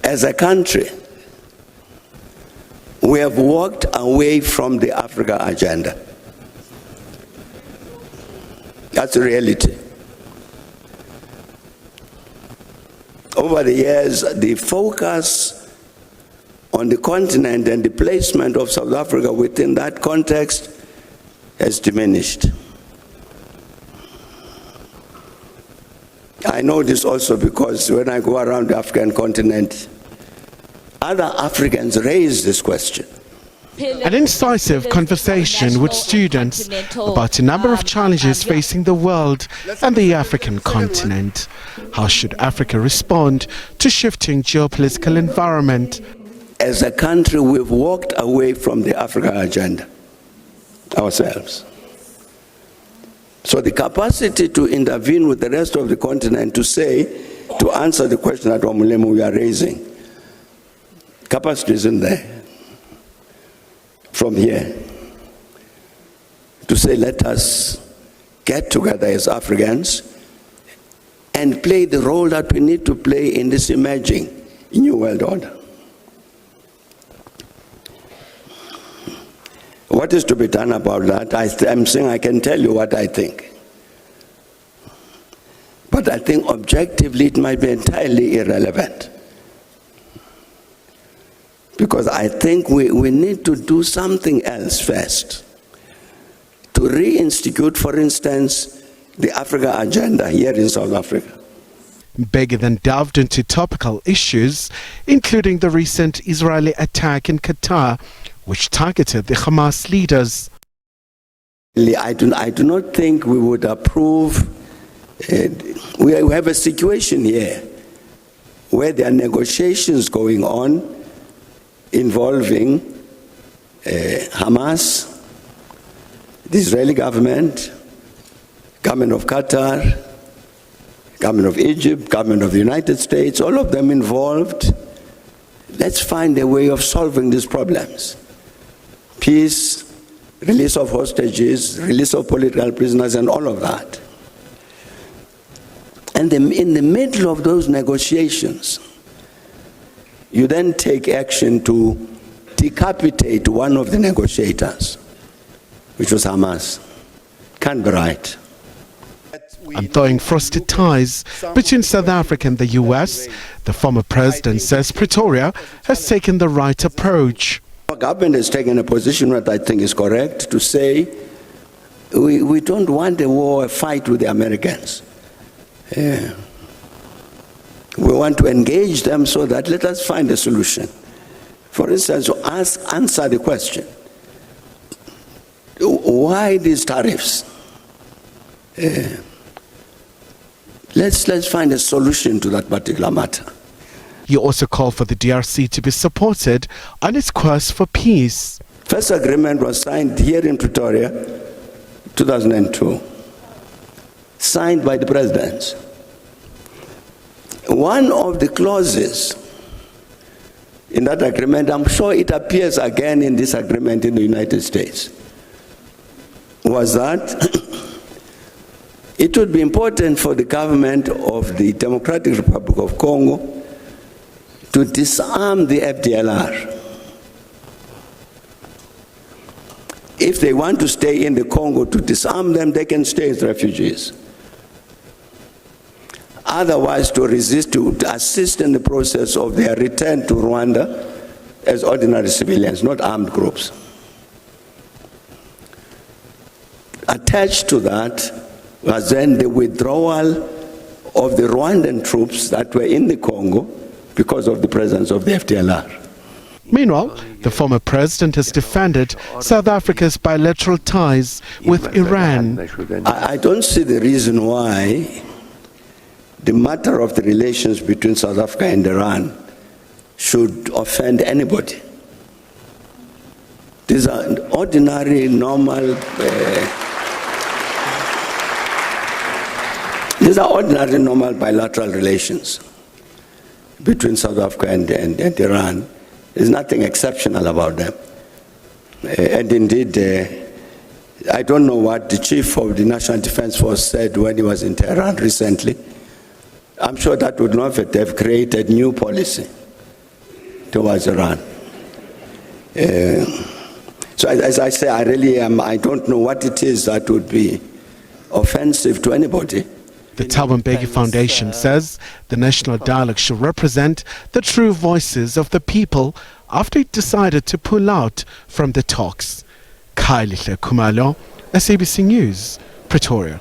As a country, we have walked away from the Africa agenda. That's a reality. Over the years, the focus on the continent and the placement of South Africa within that context has diminished. I know this also because when I go around the African continent, other Africans raise this question. An incisive conversation with students about a number of challenges facing the world and the African continent. How should Africa respond to shifting geopolitical environment? As a country, we've walked away from the Africa agenda ourselves. So the capacity to intervene with the rest of the continent to answer the question that we are raising, capacity isn't there. From here, to say, let us get together as Africans and play the role that we need to play in this emerging new world order. What is to be done about that? I'm saying I can tell you what I think. But I think objectively it might be entirely irrelevant. Because I think we need to do something else first. To reinstitute, for instance, the Africa agenda here in South Africa. Mbeki then delved into topical issues, including the recent Israeli attack in Qatar, which targeted the Hamas leaders. I do not think we would approve. We have a situation here where there are negotiations going on involving Hamas, the Israeli government, government of Qatar, government of Egypt, government of the United States, all of them involved. Let's find a way of solving these problems. Peace, release of hostages, release of political prisoners, and all of that. And in the middle of those negotiations, you then take action to decapitate one of the negotiators, which was Hamas. Can't be right. And thawing frosted ties between South Africa and the US, the former president says Pretoria has taken the right approach. Our government has taken a position that I think is correct to say we don't want a war, a fight with the Americans. We want to engage them so that let us find a solution. For instance, answer the question, why these tariffs? Let's find a solution to that particular matter. He also called for the DRC to be supported on its quest for peace. First agreement was signed here in Pretoria, 2002, signed by the presidents. One of the clauses in that agreement, I'm sure it appears again in this agreement in the United States, was that it would be important for the government of the Democratic Republic of Congo to disarm the FDLR. If they want to stay in the Congo, to disarm them, they can stay as refugees. Otherwise, to resist, to assist in the process of their return to Rwanda as ordinary civilians, not armed groups. Attached to that was then the withdrawal of the Rwandan troops that were in the Congo because of the presence of the FDLR. Meanwhile, the former president has defended South Africa's bilateral ties with Iran. I don't see the reason why the matter of the relations between South Africa and Iran should offend anybody. These are ordinary, normal, bilateral relations between South Africa and Iran. There's nothing exceptional about them. And indeed, I don't know what the chief of the National Defense Force said when he was in Tehran recently. I'm sure that would not have created new policy. towards Iran. So as I say, I really am, I don't know what it is that would be offensive to anybody. The Thabo Mbeki Foundation says the national dialogue should represent the true voices of the people after it decided to pull out from the talks. Khayelihle Khumalo, SABC News, Pretoria.